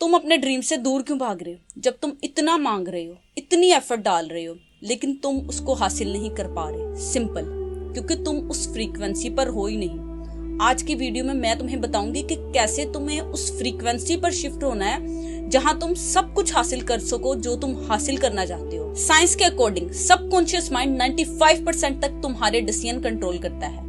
तुम अपने ड्रीम से दूर क्यों भाग रहे हो? जब तुम इतना मांग रहे हो, इतनी एफर्ट डाल रहे हो, लेकिन तुम उसको हासिल नहीं कर पा रहे। सिंपल, क्योंकि तुम उस फ्रीक्वेंसी पर हो ही नहीं। आज की वीडियो में मैं तुम्हें बताऊंगी कि कैसे तुम्हें उस फ्रीक्वेंसी पर शिफ्ट होना है जहां तुम सब कुछ हासिल कर सको जो तुम हासिल करना चाहते हो। साइंस के अकॉर्डिंग सबकॉन्शियस माइंड 95% तक तुम्हारे डिसीजन कंट्रोल करता है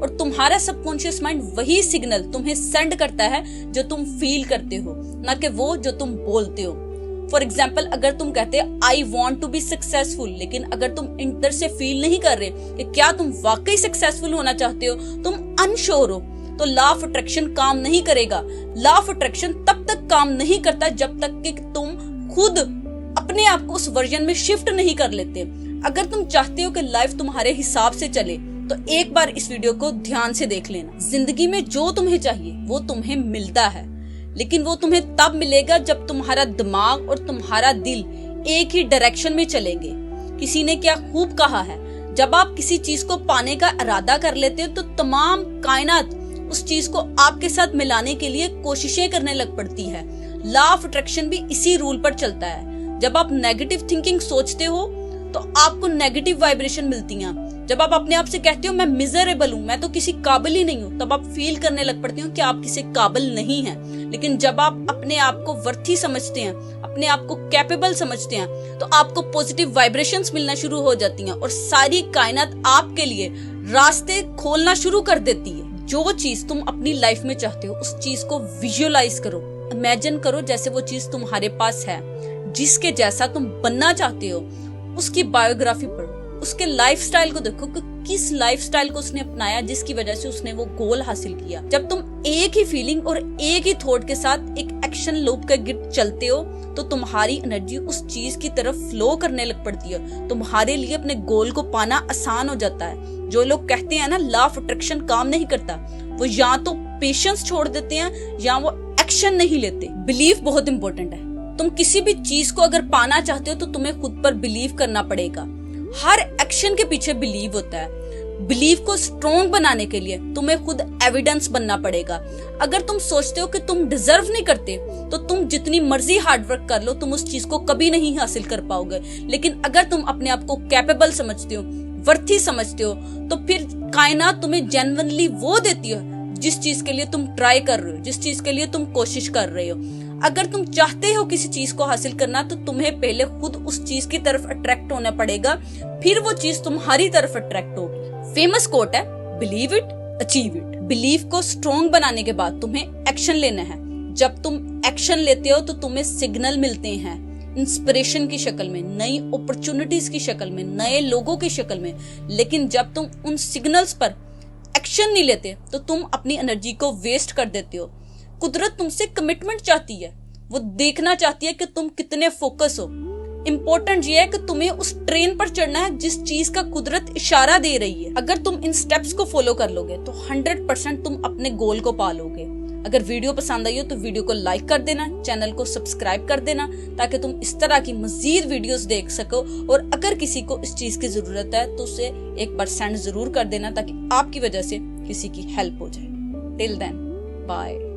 और तुम्हारा सबकॉन्शियस माइंड वही सिग्नल तुम्हें सेंड करता है जो तुम फील करते हो, ना कि वो जो तुम बोलते हो। फॉर एग्जाम्पल, अगर तुम कहते हो I want to be successful, लेकिन अगर तुम अंदर से फील नहीं कर रहे कि क्या तुम वाकई सक्सेसफुल होना चाहते हो, तुम अनश्योर हो, तो लॉ ऑफ अट्रैक्शन काम नहीं करेगा। लॉ ऑफ अट्रैक्शन तब तक काम नहीं करता जब तक कि तुम खुद अपने आप को उस वर्जन में शिफ्ट नहीं कर लेते। अगर तुम चाहते हो कि लाइफ तुम्हारे हिसाब से चले तो एक बार इस वीडियो को ध्यान से देख लेना। जिंदगी में जो तुम्हें चाहिए वो तुम्हें मिलता है, लेकिन वो तुम्हें तब मिलेगा जब तुम्हारा दिमाग और तुम्हारा दिल एक ही डायरेक्शन में चलेंगे। किसी ने क्या खूब कहा है, जब आप किसी चीज को पाने का इरादा कर लेते हो तो तमाम कायनात उस चीज को आपके साथ मिलाने के लिए कोशिशें करने लग पड़ती है। लॉ ऑफ अट्रैक्शन भी इसी रूल पर चलता है। जब आप नेगेटिव थिंकिंग सोचते हो तो आपको नेगेटिव वाइब्रेशन मिलती हैं। जब आप अपने आप से कहते हो मैं मिजरेबल हूँ, मैं तो किसी काबिल ही नहीं हूँ, तब आप फील करने लग पड़ते हो कि आप किसी काबिल नहीं हैं। लेकिन जब आप अपने आप को वर्थी समझते हैं, अपने आप को कैपेबल समझते हैं, तो आपको पॉजिटिव वाइब्रेशंस मिलना शुरू हो जाती हैं और सारी कायनात आपके लिए रास्ते खोलना शुरू कर देती है। जो चीज तुम अपनी लाइफ में चाहते हो उस चीज को विजुअलाइज करो, इमेजिन करो जैसे वो चीज तुम्हारे पास है। जिसके जैसा तुम बनना चाहते हो उसकी बायोग्राफी पढ़ो, उसके लाइफस्टाइल को देखो कि किस लाइफस्टाइल को उसने अपनाया जिसकी वजह से उसने वो गोल हासिल किया। जब तुम एक ही फीलिंग और एक ही थॉट के साथ एक एक्शन लूप के गिर्द चलते हो तो तुम्हारी एनर्जी उस चीज की तरफ फ्लो करने लग पड़ती है। तुम्हारे लिए अपने गोल को पाना आसान हो जाता है। जो लोग कहते हैं ना लॉ ऑफ अट्रैक्शन काम नहीं करता, वो या तो पेशेंस छोड़ देते हैं या वो एक्शन नहीं लेते। बिलीव बहुत इंपॉर्टेंट है। तुम किसी भी चीज को अगर पाना चाहते हो तो तुम्हें खुद पर बिलीव करना पड़ेगा। हर एक्शन के पीछे बिलीव होता है। बिलीव को स्ट्रॉन्ग बनाने के लिए तुम्हें खुद एविडेंस बनना पड़ेगा। अगर तुम सोचते हो कि तुम डिजर्व नहीं करते तो तुम जितनी मर्जी हार्डवर्क कर लो, तुम उस चीज को कभी नहीं हासिल कर पाओगे। लेकिन अगर तुम अपने आप को कैपेबल समझते हो, वर्थी समझते हो, तो फिर कायनात तुम्हें जेन्युइनली वो देती है जिस चीज के लिए तुम ट्राई कर रहे हो, जिस चीज के लिए तुम कोशिश कर रहे हो। अगर तुम चाहते हो किसी चीज को हासिल करना तो तुम्हें पहले खुद उस चीज की तरफ अट्रैक्ट होना पड़ेगा, फिर वो चीज तुम्हारी तरफ अट्रैक्ट होगी। फेमस कोट है, believe it achieve it. Believe को स्ट्रॉन्ग बनाने के बाद तुम्हें एक्शन लेना है। जब तुम एक्शन लेते हो तो तुम्हें सिग्नल मिलते हैं, इंस्पिरेशन की शक्ल में, नई अपॉर्चुनिटीज की शक्ल में, नए लोगों की शक्ल में। लेकिन जब तुम उन सिग्नल्स पर एक्शन नहीं लेते तो तुम अपनी एनर्जी को वेस्ट कर देते हो। कुदरत तुमसे कमिटमेंट चाहती है, वो देखना चाहती है कि तुम कितने फोकस हो। इम्पोर्टेंट ये है कि तुम्हें उस ट्रेन पर चढ़ना है जिस चीज का कुदरत इशारा दे रही है। अगर तुम इन स्टेप्स को फॉलो कर लोगे तो 100% तुम अपने गोल को पा लोगे। अगर वीडियो पसंद आई हो तो वीडियो को लाइक कर देना, चैनल को सब्सक्राइब कर देना ताकि तुम इस तरह की मजीद वीडियोस देख सको। और अगर किसी को इस चीज की जरूरत है तो उसे एक बार सेंड जरूर कर देना ताकि आपकी वजह से किसी की हेल्प हो जाए। Till then, bye.